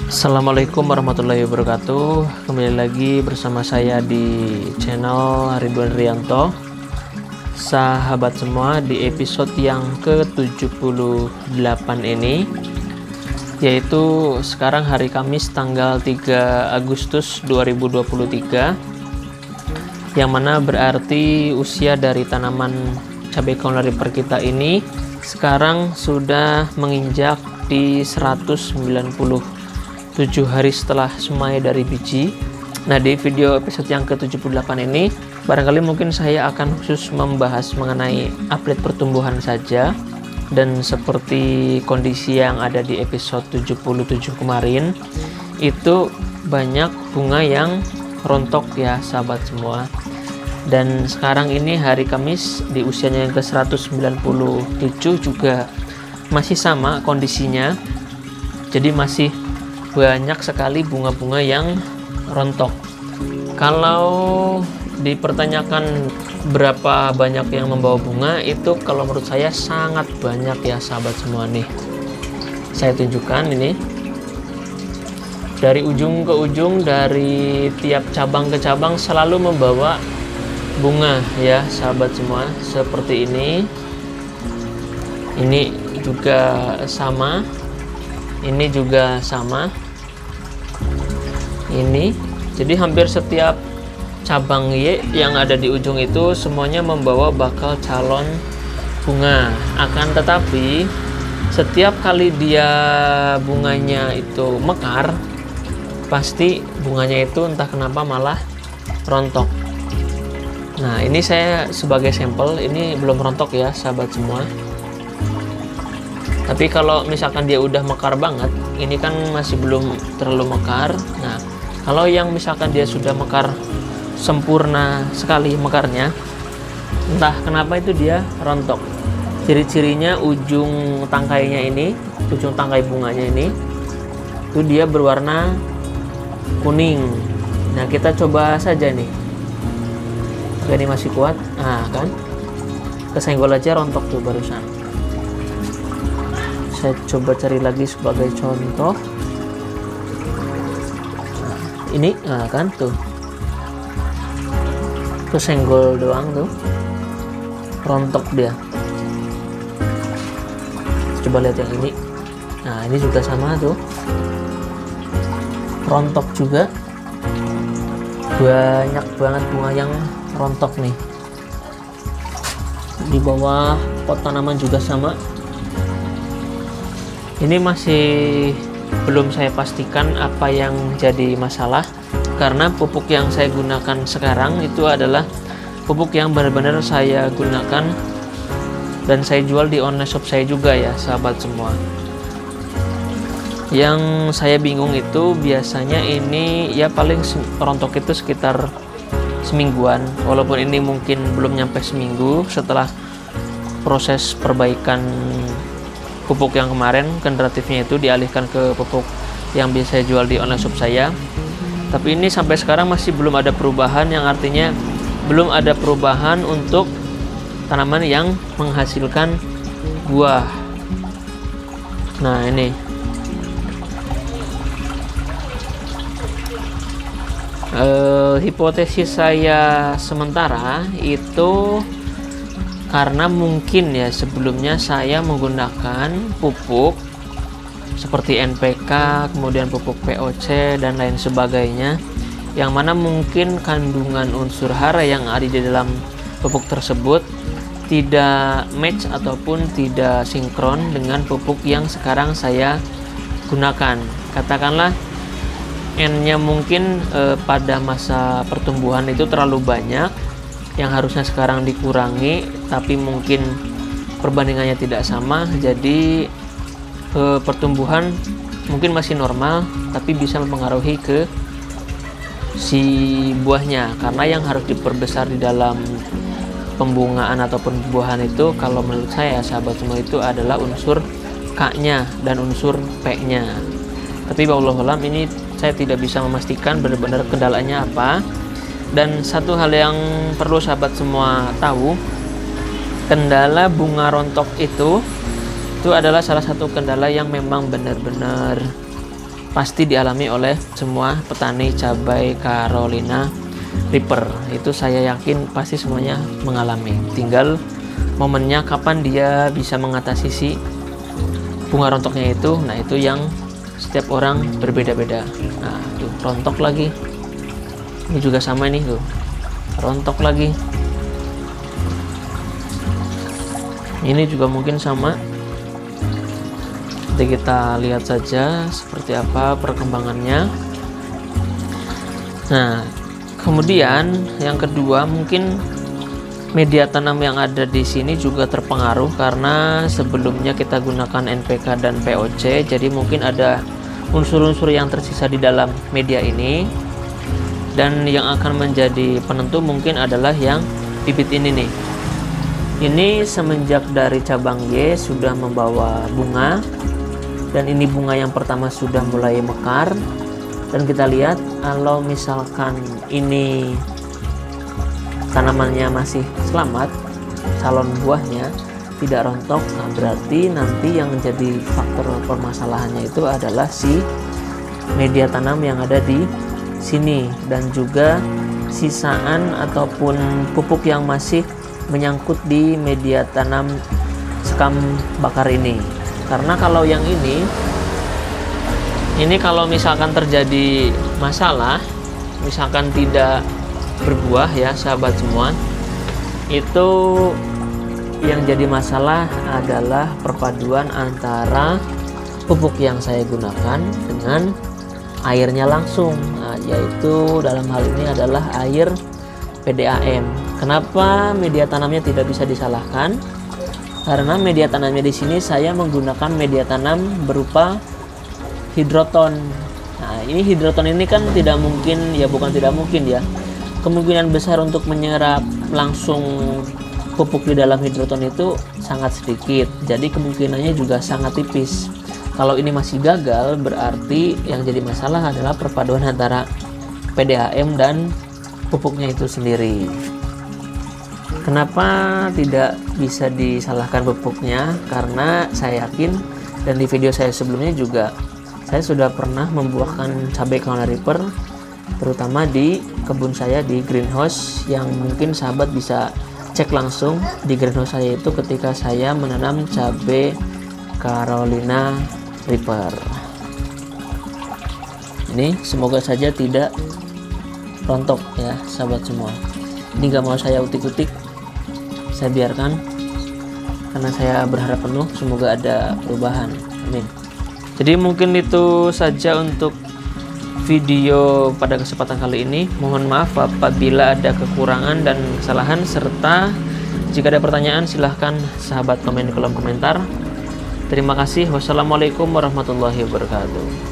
Assalamualaikum warahmatullahi wabarakatuh. Kembali lagi bersama saya di channel Ridwan Rianto. Sahabat semua, di episode yang ke-78 ini, yaitu sekarang hari Kamis tanggal 3 Agustus 2023, yang mana berarti usia dari tanaman cabai kaun reaper kita ini sekarang sudah menginjak di 197 hari setelah semai dari biji. Nah, di video episode yang ke-78 ini barangkali mungkin saya akan khusus membahas mengenai update pertumbuhan saja, dan seperti kondisi yang ada di episode 77 kemarin, itu banyak bunga yang rontok ya sahabat semua. Dan sekarang ini hari Kamis di usianya yang ke-197 juga masih sama kondisinya. Jadi masih banyak sekali bunga-bunga yang rontok. Kalau dipertanyakan berapa banyak yang membawa bunga, itu kalau menurut saya sangat banyak ya sahabat semua nih. Saya tunjukkan ini. Dari ujung ke ujung, dari tiap cabang ke cabang selalu membawa bunga ya sahabat semua, seperti ini. Ini juga sama, ini juga sama, ini. Jadi hampir setiap cabang Y yang ada di ujung itu semuanya membawa bakal calon bunga. Akan tetapi setiap kali dia bunganya itu mekar, pasti bunganya itu entah kenapa malah rontok. Nah, ini saya sebagai sampel, ini belum rontok ya sahabat semua. Tapi kalau misalkan dia udah mekar banget, ini kan masih belum terlalu mekar. Nah, kalau yang misalkan dia sudah mekar sempurna sekali mekarnya, entah kenapa itu dia rontok. Ciri-cirinya ujung tangkainya ini, ujung tangkai bunganya ini, itu dia berwarna kuning. Nah, kita coba saja nih. Oke, ini masih kuat. Nah kan, kesenggol aja rontok tuh barusan. Saya coba cari lagi sebagai contoh. Ini nah kan tuh, kesenggol doang tuh rontok dia. Coba lihat yang ini. Nah, ini juga sama tuh, rontok juga. Banyak banget bunga yang rontok nih. Di bawah pot tanaman juga sama. Ini masih belum saya pastikan apa yang jadi masalah, karena pupuk yang saya gunakan sekarang itu adalah pupuk yang benar-benar saya gunakan dan saya jual di online shop saya juga ya sahabat semua. Yang saya bingung itu biasanya ini ya paling rontok itu sekitar semingguan, walaupun ini mungkin belum nyampe seminggu setelah proses perbaikan pupuk yang kemarin, generatifnya itu dialihkan ke pupuk yang bisa saya jual di online shop saya. Tapi ini sampai sekarang masih belum ada perubahan, yang artinya belum ada perubahan untuk tanaman yang menghasilkan buah. Nah, ini hipotesis saya sementara itu karena mungkin ya sebelumnya saya menggunakan pupuk seperti NPK, kemudian pupuk POC dan lain sebagainya, yang mana mungkin kandungan unsur hara yang ada di dalam pupuk tersebut tidak match ataupun tidak sinkron dengan pupuk yang sekarang saya gunakan. Katakanlah N-nya mungkin pada masa pertumbuhan itu terlalu banyak, yang harusnya sekarang dikurangi, tapi mungkin perbandingannya tidak sama, jadi pertumbuhan mungkin masih normal, tapi bisa mempengaruhi ke si buahnya, karena yang harus diperbesar di dalam pembungaan ataupun buahan itu kalau menurut saya sahabat semua itu adalah unsur K-nya dan unsur P-nya. Tapi wallahualam ini saya tidak bisa memastikan benar-benar kendalanya apa. Dan satu hal yang perlu sahabat semua tahu, kendala bunga rontok itu adalah salah satu kendala yang memang benar-benar pasti dialami oleh semua petani cabai Carolina Reaper. Itu saya yakin pasti semuanya mengalami. Tinggal momennya kapan dia bisa mengatasi si bunga rontoknya itu. Nah, itu yang setiap orang berbeda-beda. Nah, tuh rontok lagi. Ini juga sama nih tuh. Rontok lagi. Ini juga mungkin sama. Nanti kita lihat saja seperti apa perkembangannya. Nah, kemudian yang kedua, mungkin media tanam yang ada di sini juga terpengaruh karena sebelumnya kita gunakan NPK dan POC, jadi mungkin ada unsur-unsur yang tersisa di dalam media ini, dan yang akan menjadi penentu mungkin adalah yang bibit ini nih. Ini semenjak dari cabang Y sudah membawa bunga, dan ini bunga yang pertama sudah mulai mekar. Dan kita lihat kalau misalkan ini tanamannya masih selamat, calon buahnya tidak rontok, nah berarti nanti yang menjadi faktor permasalahannya itu adalah si media tanam yang ada di sini, dan juga sisaan ataupun pupuk yang masih menyangkut di media tanam sekam bakar ini. Karena kalau yang ini kalau misalkan terjadi masalah, misalkan tidak berbuah ya sahabat semua, itu yang jadi masalah adalah perpaduan antara pupuk yang saya gunakan dengan airnya langsung. Nah, yaitu dalam hal ini adalah air PDAM. Kenapa media tanamnya tidak bisa disalahkan? Karena media tanamnya di sini saya menggunakan media tanam berupa hidroton. Nah, ini hidroton ini kan tidak mungkin, ya bukan tidak mungkin ya, kemungkinan besar untuk menyerap langsung pupuk di dalam hidroton itu sangat sedikit. Jadi kemungkinannya juga sangat tipis. Kalau ini masih gagal, berarti yang jadi masalah adalah perpaduan antara PDAM dan pupuknya itu sendiri. Kenapa tidak bisa disalahkan pupuknya? Karena saya yakin, dan di video saya sebelumnya juga saya sudah pernah membuahkan cabai Carolina Reaper, terutama di kebun saya di greenhouse, yang mungkin sahabat bisa cek langsung di greenhouse saya itu ketika saya menanam cabai Carolina Reaper. Ini semoga saja tidak rontok ya sahabat semua. Ini gak mau saya utik-utik, saya biarkan karena saya berharap penuh semoga ada perubahan. Amin. Jadi mungkin itu saja untuk video pada kesempatan kali ini. Mohon maaf apabila ada kekurangan dan kesalahan, serta jika ada pertanyaan silahkan sahabat komen di kolom komentar. Terima kasih. Wassalamualaikum warahmatullahi wabarakatuh.